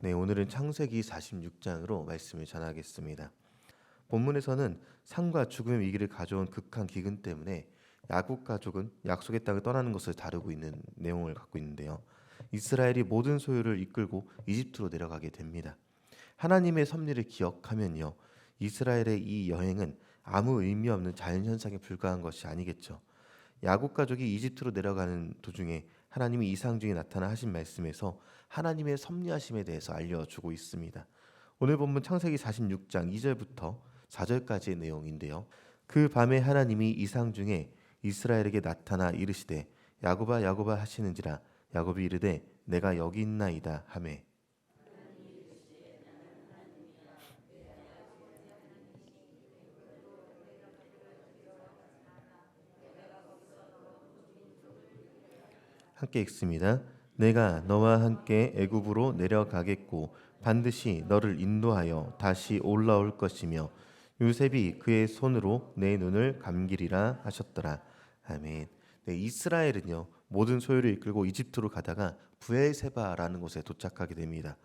네, 오늘은 창세기 46장으로 말씀을 전하겠습니다. 본문에서는 삶과 죽음의 위기를 가져온 극한 기근 때문에 야곱 가족은 약속의 땅을 떠나는 것을 다루고 있는 내용을 갖고 있는데요. 이스라엘이 모든 소유를 이끌고 이집트로 내려가게 됩니다. 하나님의 섭리를 기억하면요, 이스라엘의 이 여행은 아무 의미 없는 자연현상에 불과한 것이 아니겠죠. 야곱 가족이 이집트로 내려가는 도중에 하나님이 이상 중에 나타나 하신 말씀에서 하나님의 섭리하심에 대해서 알려주고 있습니다. 오늘 본문 창세기 46장 2절부터 4절까지의 내용인데요. 그 밤에 하나님이 이상 중에 이스라엘에게 나타나 이르시되 야곱아 야곱아 하시는지라 야곱이 이르되 내가 여기 있나이다 하매. 함께 읽습니다. 내가 너와 함께 애굽으로 내려가겠고 반드시 너를 인도하여 다시 올라올 것이며 요셉이 그의 손으로 내 눈을 감기리라 하셨더라. 아멘. 네, 이스라엘은요 모든 소유를 이끌고 이집트로 가다가 브엘세바라는 곳에 도착하게 됩니다.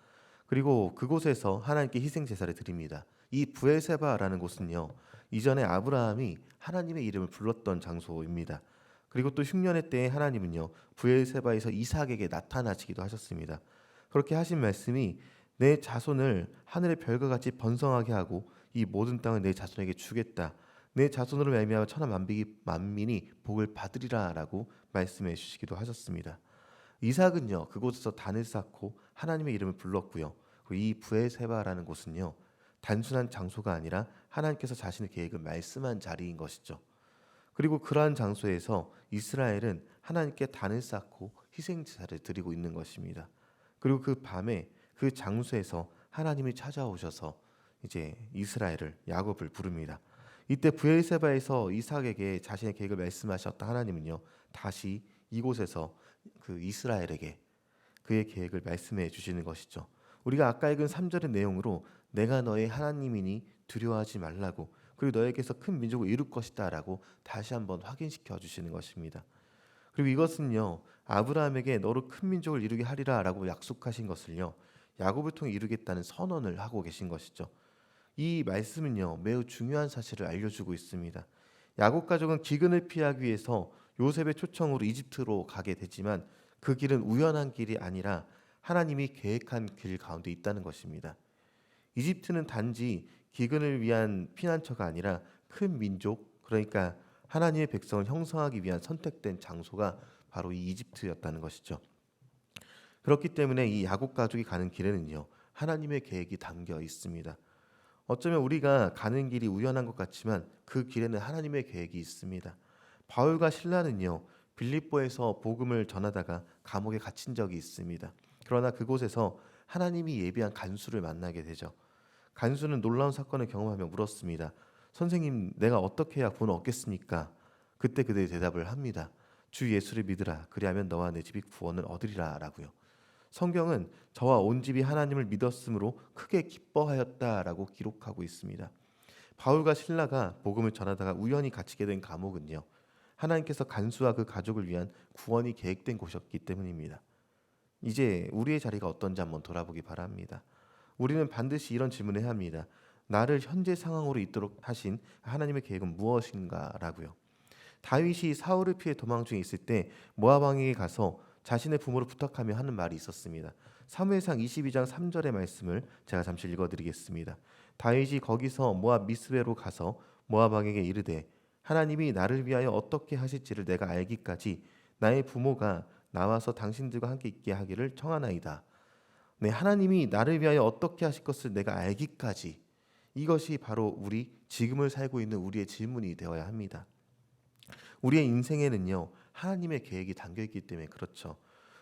그리고 그곳에서 하나님께 희생 제사를 드립니다. 이 브엘세바라는 곳은요 이전에 아브라함이 하나님의 이름을 불렀던 장소입니다. 그리고 또 흉년의 때에 하나님은요 브엘세바에서 이삭에게 나타나시기도 하셨습니다. 그렇게 하신 말씀이 내 자손을 하늘의 별과 같이 번성하게 하고 이 모든 땅을 내 자손에게 주겠다. 내 자손으로 말미암아 천하 만민이 복을 받으리라라고 말씀해 주시기도 하셨습니다. 이삭은요 그곳에서 단을 쌓고 하나님의 이름을 불렀고요. 그리고 이 브엘세바라는 곳은요 단순한 장소가 아니라 하나님께서 자신의 계획을 말씀한 자리인 것이죠. 그리고 그러한 장소에서 이스라엘은 하나님께 단을 쌓고 희생 제사를 드리고 있는 것입니다. 그리고 그 밤에 그 장소에서 하나님이 찾아오셔서 이제 이스라엘을 야곱을 부릅니다. 이때 브엘세바에서 이삭에게 자신의 계획을 말씀하셨던 하나님은요 다시 이곳에서 그 이스라엘에게 그의 계획을 말씀해 주시는 것이죠. 우리가 아까 읽은 3절의 내용으로 내가 너의 하나님이니 두려워하지 말라고 그리고 너에게서 큰 민족을 이룰 것이다 라고 다시 한번 확인시켜 주시는 것입니다. 그리고 이것은요 아브라함에게 너로 큰 민족을 이루게 하리라 라고 약속하신 것을요 야곱을 통해 이루겠다는 선언을 하고 계신 것이죠. 이 말씀은요 매우 중요한 사실을 알려주고 있습니다. 야곱 가족은 기근을 피하기 위해서 요셉의 초청으로 이집트로 가게 되지만 그 길은 우연한 길이 아니라 하나님이 계획한 길 가운데 있다는 것입니다. 이집트는 단지 기근을 위한 피난처가 아니라 큰 민족, 그러니까 하나님의 백성을 형성하기 위한 선택된 장소가 바로 이 이집트였다는 것이죠. 그렇기 때문에 이 야곱 가족이 가는 길에는요 하나님의 계획이 담겨 있습니다. 어쩌면 우리가 가는 길이 우연한 것 같지만 그 길에는 하나님의 계획이 있습니다. 바울과 실라는요 빌립보에서 복음을 전하다가 감옥에 갇힌 적이 있습니다. 그러나 그곳에서 하나님이 예비한 간수를 만나게 되죠. 간수는 놀라운 사건을 경험하며 물었습니다. 선생님, 내가 어떻게 해야 구원을 얻겠습니까? 그때 그들이 대답을 합니다. 주 예수를 믿으라. 그리하면 너와 내 집이 구원을 얻으리라 라고요. 성경은 저와 온 집이 하나님을 믿었으므로 크게 기뻐하였다라고 기록하고 있습니다. 바울과 실라가 복음을 전하다가 우연히 갇히게 된 감옥은요. 하나님께서 간수와 그 가족을 위한 구원이 계획된 곳이었기 때문입니다. 이제 우리의 자리가 어떤지 한번 돌아보기 바랍니다. 우리는 반드시 이런 질문을 해야 합니다. 나를 현재 상황으로 있도록 하신 하나님의 계획은 무엇인가라고요. 다윗이 사울을 피해 도망 중에 있을 때 모압 왕에게 가서 자신의 부모를 부탁하며 하는 말이 있었습니다. 사무엘상 22장 3절의 말씀을 제가 잠시 읽어드리겠습니다. 다윗이 거기서 모압 미스베로 가서 모압 왕에게 이르되 하나님이 나를 위하여 어떻게 하실지를 내가 알기까지 나의 부모가 나와서 당신들과 함께 있게 하기를 청하나이다. 네, 하나님이 나를 위하여 어떻게 하실 것을 내가 알기까지, 이것이 바로 우리 지금을 살고 있는 우리의 질문이 되어야 합니다. 우리의 인생에는요 하나님의 계획이 담겨 있기 때문에 그렇죠.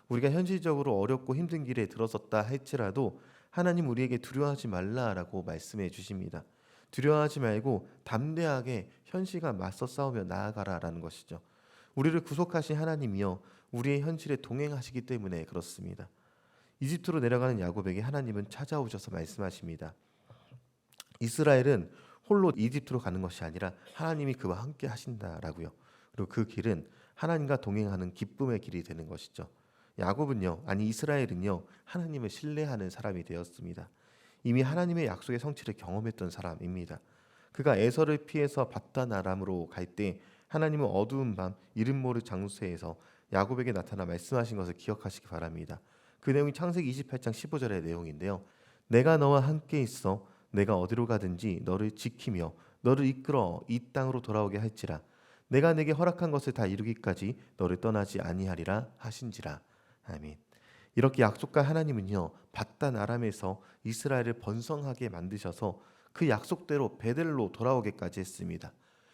우리가 현실적으로 어렵고 힘든 길에 들어섰다 할지라도 하나님 우리에게 두려워하지 말라라고 말씀해 주십니다. 두려워하지 말고 담대하게 현실과 맞서 싸우며 나아가라라는 것이죠. 우리를 구속하신 하나님이요 우리의 현실에 동행하시기 때문에 그렇습니다. 이집트로 내려가는 야곱에게 하나님은 찾아오셔서 말씀하십니다. 이스라엘은 홀로 이집트로 가는 것이 아니라 하나님이 그와 함께 하신다라고요. 그리고 그 길은 하나님과 동행하는 기쁨의 길이 되는 것이죠. 야곱은요, 아니 이스라엘은요, 하나님을 신뢰하는 사람이 되었습니다. 이미 하나님의 약속의 성취를 경험했던 사람입니다. 그가 에서를 피해서 바단 아람으로 갈 때 하나님은 어두운 밤 이름 모를 장소에서 야곱에게 나타나 말씀하신 것을 기억하시기 바랍니다. 그 내용이 창세기 28장 15절의 내용인데요. 내가 너와 함께 있어 내가 어디로 가든지 너를 지키며 너를 이끌어 이 땅으로 돌아오게 할지라. 내가 내게 허락한 것을 다 이루기까지 너를 떠나지 아니하리라 하신지라. 아멘. 이렇게 약속과 하나님은요, 바단 아람에서 이스라엘을 번성하게 만드셔서 그 약속대로 베델로 돌아오게까지 했습니다.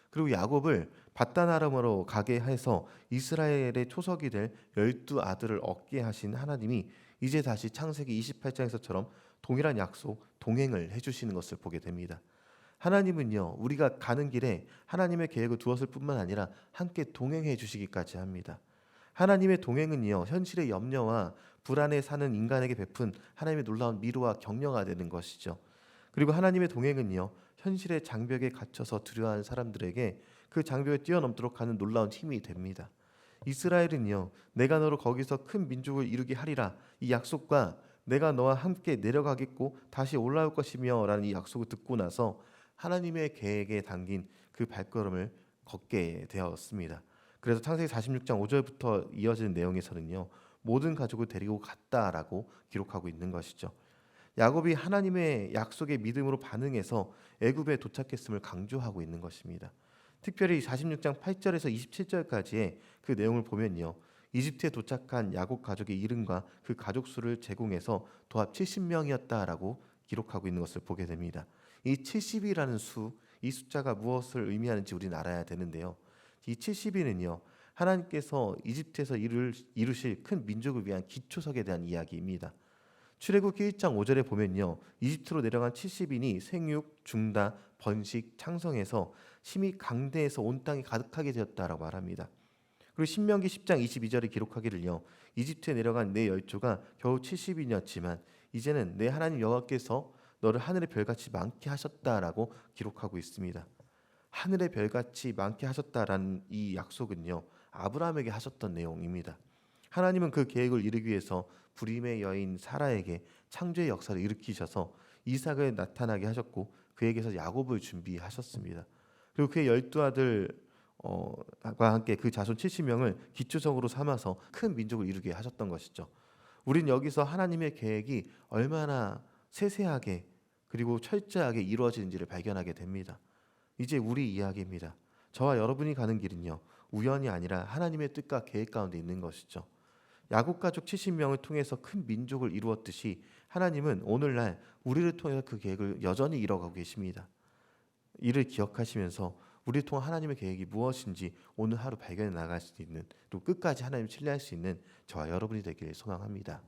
그리고 야곱을 바단 아람으로 가게 해서 이스라엘의 초석이 될 12아들을 얻게 하신 하나님이 이제 다시 창세기 28장에서처럼 동일한 약속, 동행을 해주시는 것을 보게 됩니다. 하나님은요, 우리가 가는 길에 하나님의 계획을 두었을 뿐만 아니라 함께 동행해 주시기까지 합니다. 하나님의 동행은요, 현실의 염려와 불안에 사는 인간에게 베푼 하나님의 놀라운 미루와 격려가 되는 것이죠. 그리고 하나님의 동행은요, 현실의 장벽에 갇혀서 두려워하는 사람들에게 그 장벽을 뛰어넘도록 하는 놀라운 힘이 됩니다. 이스라엘은요, 내가 너로 거기서 큰 민족을 이루게 하리라, 이 약속과 내가 너와 함께 내려가겠고 다시 올라올 것이며 라는 이 약속을 듣고 나서 하나님의 계획에 담긴 그 발걸음을 걷게 되었습니다. 그래서 창세기 46장 5절부터 이어지는 내용에서는요, 모든 가족을 데리고 갔다라고 기록하고 있는 것이죠. 야곱이 하나님의 약속에 믿음으로 반응해서 애굽에 도착했음을 강조하고 있는 것입니다. 특별히 46장 8절에서 27절까지의 그 내용을 보면요, 이집트에 도착한 야곱 가족의 이름과 그 가족 수를 제공해서 도합 70명이었다라고 기록하고 있는 것을 보게 됩니다. 이 70이라는 수, 이 숫자가 무엇을 의미하는지 우리는 알아야 되는데요. 이 70이는요, 하나님께서 이집트에서 이루실 큰 민족을 위한 기초석에 대한 이야기입니다. 출애굽기 1장 5절에 보면요, 이집트로 내려간 70인이 생육, 중다, 번식, 창성해서 심히 강대해서 온 땅이 가득하게 되었다라고 말합니다. 그리고 신명기 10장 22절에 기록하기를요, 이집트에 내려간 내 열조가 겨우 70인이었지만 이제는 내 하나님 여호와께서 너를 하늘의 별같이 많게 하셨다라고 기록하고 있습니다. 하늘의 별같이 많게 하셨다라는 이 약속은요, 아브라함에게 하셨던 내용입니다. 하나님은 그 계획을 이루기 위해서 불임의 여인 사라에게 창조의 역사를 일으키셔서 이삭을 나타나게 하셨고 그에게서 야곱을 준비하셨습니다. 그리고 그의 12아들과 함께 그 자손 70명을 기초적으로 삼아서 큰 민족을 이루게 하셨던 것이죠. 우린 여기서 하나님의 계획이 얼마나 세세하게 그리고 철저하게 이루어지는지를 발견하게 됩니다. 이제 우리 이야기입니다. 저와 여러분이 가는 길은요, 우연이 아니라 하나님의 뜻과 계획 가운데 있는 것이죠. 야곱 가족 70명을 통해서 큰 민족을 이루었듯이 하나님은 오늘날 우리를 통해서 그 계획을 여전히 이뤄가고 계십니다. 이를 기억하시면서 우리를 통한 하나님의 계획이 무엇인지 오늘 하루 발견해 나갈 수 있는, 또 끝까지 하나님을 신뢰할 수 있는 저와 여러분이 되기를 소망합니다.